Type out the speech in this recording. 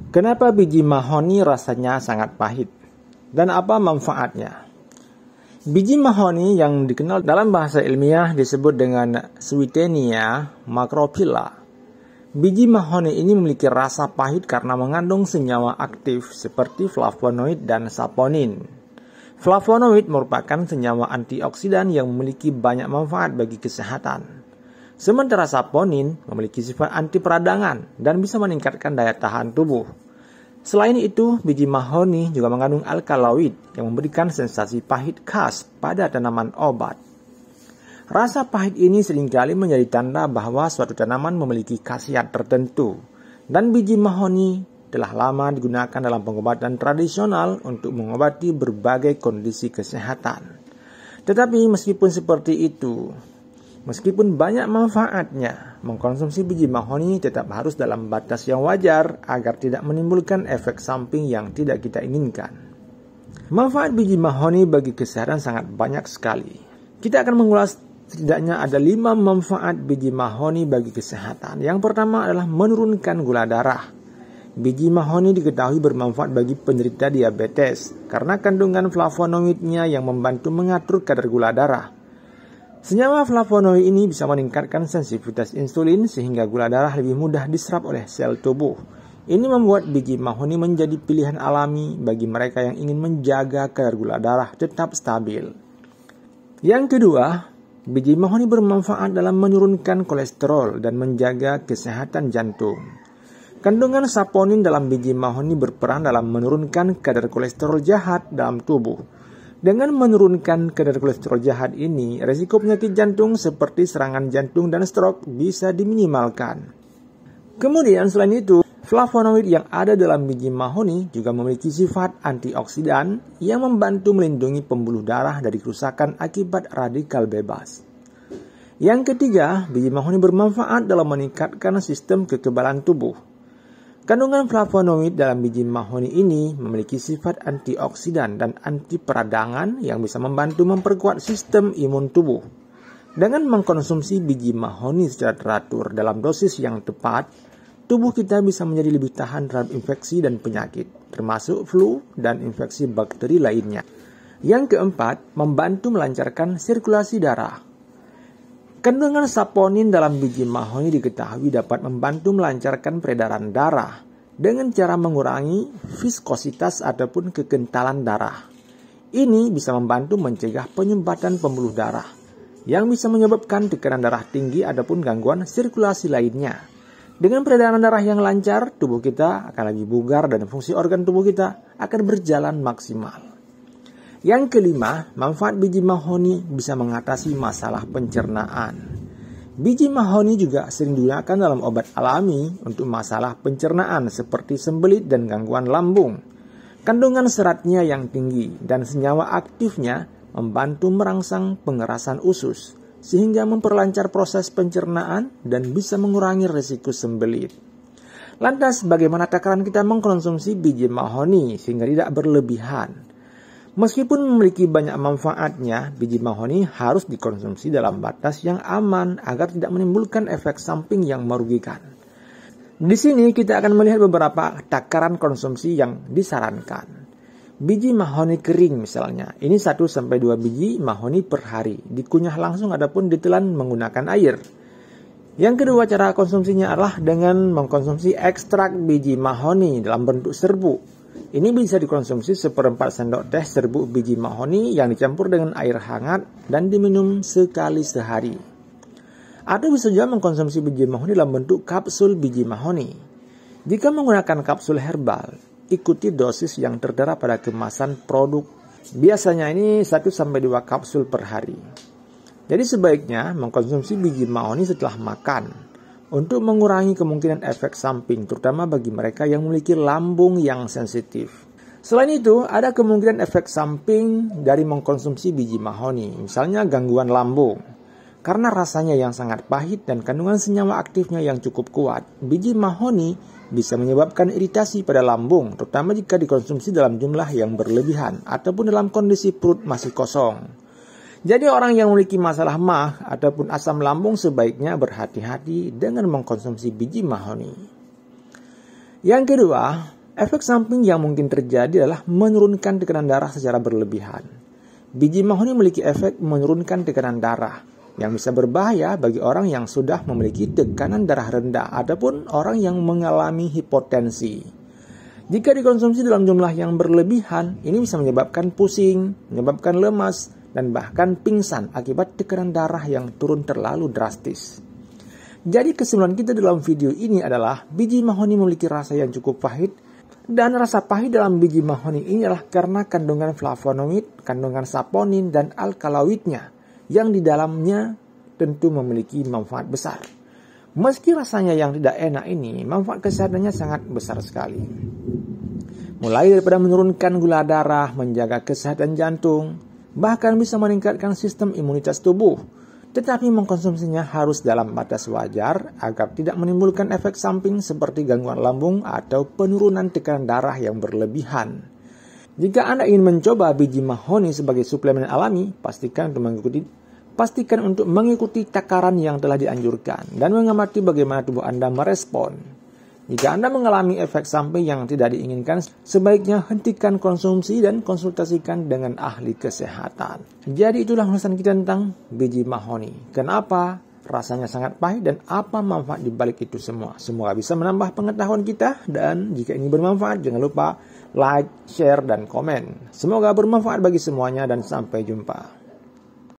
Kenapa biji mahoni rasanya sangat pahit? Dan apa manfaatnya? Biji mahoni yang dikenal dalam bahasa ilmiah disebut dengan Swietenia macrophylla. Biji mahoni ini memiliki rasa pahit karena mengandung senyawa aktif seperti flavonoid dan saponin. Flavonoid merupakan senyawa antioksidan yang memiliki banyak manfaat bagi kesehatan. Sementara saponin memiliki sifat anti peradangan dan bisa meningkatkan daya tahan tubuh. Selain itu, biji mahoni juga mengandung alkaloid yang memberikan sensasi pahit khas pada tanaman obat. Rasa pahit ini seringkali menjadi tanda bahwa suatu tanaman memiliki khasiat tertentu, dan biji mahoni telah lama digunakan dalam pengobatan tradisional untuk mengobati berbagai kondisi kesehatan. Tetapi meskipun seperti itu, meskipun banyak manfaatnya, mengkonsumsi biji mahoni tetap harus dalam batas yang wajar agar tidak menimbulkan efek samping yang tidak kita inginkan. Manfaat biji mahoni bagi kesehatan sangat banyak sekali. Kita akan mengulas setidaknya ada 5 manfaat biji mahoni bagi kesehatan. Yang pertama adalah menurunkan gula darah. Biji mahoni diketahui bermanfaat bagi penderita diabetes karena kandungan flavonoidnya yang membantu mengatur kadar gula darah. Senyawa flavonoid ini bisa meningkatkan sensitivitas insulin sehingga gula darah lebih mudah diserap oleh sel tubuh. Ini membuat biji mahoni menjadi pilihan alami bagi mereka yang ingin menjaga kadar gula darah tetap stabil. Yang kedua, biji mahoni bermanfaat dalam menurunkan kolesterol dan menjaga kesehatan jantung. Kandungan saponin dalam biji mahoni berperan dalam menurunkan kadar kolesterol jahat dalam tubuh. Dengan menurunkan kadar kolesterol jahat ini, resiko penyakit jantung seperti serangan jantung dan stroke bisa diminimalkan. Kemudian selain itu, flavonoid yang ada dalam biji mahoni juga memiliki sifat antioksidan yang membantu melindungi pembuluh darah dari kerusakan akibat radikal bebas. Yang ketiga, biji mahoni bermanfaat dalam meningkatkan sistem kekebalan tubuh. Kandungan flavonoid dalam biji mahoni ini memiliki sifat antioksidan dan anti peradangan yang bisa membantu memperkuat sistem imun tubuh. Dengan mengkonsumsi biji mahoni secara teratur dalam dosis yang tepat, tubuh kita bisa menjadi lebih tahan terhadap infeksi dan penyakit, termasuk flu dan infeksi bakteri lainnya. Yang keempat, membantu melancarkan sirkulasi darah. Kandungan saponin dalam biji mahoni diketahui dapat membantu melancarkan peredaran darah dengan cara mengurangi viskositas ataupun kekentalan darah. Ini bisa membantu mencegah penyumbatan pembuluh darah yang bisa menyebabkan tekanan darah tinggi ataupun gangguan sirkulasi lainnya. Dengan peredaran darah yang lancar, tubuh kita akan lebih bugar dan fungsi organ tubuh kita akan berjalan maksimal. Yang kelima, manfaat biji mahoni bisa mengatasi masalah pencernaan. Biji mahoni juga sering digunakan dalam obat alami untuk masalah pencernaan seperti sembelit dan gangguan lambung. Kandungan seratnya yang tinggi dan senyawa aktifnya membantu merangsang pengerasan usus, sehingga memperlancar proses pencernaan dan bisa mengurangi risiko sembelit. Lantas, bagaimana takaran kita mengkonsumsi biji mahoni sehingga tidak berlebihan? Meskipun memiliki banyak manfaatnya, biji mahoni harus dikonsumsi dalam batas yang aman agar tidak menimbulkan efek samping yang merugikan. Di sini kita akan melihat beberapa takaran konsumsi yang disarankan. Biji mahoni kering misalnya, ini 1-2 biji mahoni per hari, dikunyah langsung ataupun ditelan menggunakan air. Yang kedua, cara konsumsinya adalah dengan mengkonsumsi ekstrak biji mahoni dalam bentuk serbuk. Ini bisa dikonsumsi 1/4 sendok teh serbuk biji mahoni yang dicampur dengan air hangat dan diminum sekali sehari. Atau bisa juga mengkonsumsi biji mahoni dalam bentuk kapsul biji mahoni. Jika menggunakan kapsul herbal, ikuti dosis yang tertera pada kemasan produk. Biasanya ini 1-2 kapsul per hari. Jadi sebaiknya mengkonsumsi biji mahoni setelah makan untuk mengurangi kemungkinan efek samping, terutama bagi mereka yang memiliki lambung yang sensitif. Selain itu, ada kemungkinan efek samping dari mengkonsumsi biji mahoni, misalnya gangguan lambung. Karena rasanya yang sangat pahit dan kandungan senyawa aktifnya yang cukup kuat, biji mahoni bisa menyebabkan iritasi pada lambung, terutama jika dikonsumsi dalam jumlah yang berlebihan ataupun dalam kondisi perut masih kosong. Jadi orang yang memiliki masalah MAH ataupun asam lambung sebaiknya berhati-hati dengan mengkonsumsi biji mahoni. Yang kedua, Efek samping yang mungkin terjadi adalah menurunkan tekanan darah secara berlebihan. Biji mahoni memiliki efek menurunkan tekanan darah yang bisa berbahaya bagi orang yang sudah memiliki tekanan darah rendah ataupun orang yang mengalami hipotensi. Jika dikonsumsi dalam jumlah yang berlebihan, ini bisa menyebabkan pusing, menyebabkan lemas, dan bahkan pingsan akibat tekanan darah yang turun terlalu drastis. Jadi kesimpulan kita dalam video ini adalah biji mahoni memiliki rasa yang cukup pahit, dan rasa pahit dalam biji mahoni ini adalah karena kandungan flavonoid, kandungan saponin, dan alkaloidnya yang di dalamnya tentu memiliki manfaat besar. Meski rasanya yang tidak enak ini, manfaat kesehatannya sangat besar sekali. Mulai daripada menurunkan gula darah, menjaga kesehatan jantung, bahkan bisa meningkatkan sistem imunitas tubuh. Tetapi mengkonsumsinya harus dalam batas wajar agar tidak menimbulkan efek samping seperti gangguan lambung atau penurunan tekanan darah yang berlebihan. Jika Anda ingin mencoba biji mahoni sebagai suplemen alami, pastikan untuk mengikuti takaran yang telah dianjurkan dan mengamati bagaimana tubuh Anda merespon. Jika Anda mengalami efek samping yang tidak diinginkan, sebaiknya hentikan konsumsi dan konsultasikan dengan ahli kesehatan. Jadi itulah ulasan kita tentang biji mahoni. Kenapa rasanya sangat pahit dan apa manfaat di balik itu semua. Semoga bisa menambah pengetahuan kita, dan jika ini bermanfaat jangan lupa like, share, dan komen. Semoga bermanfaat bagi semuanya dan sampai jumpa.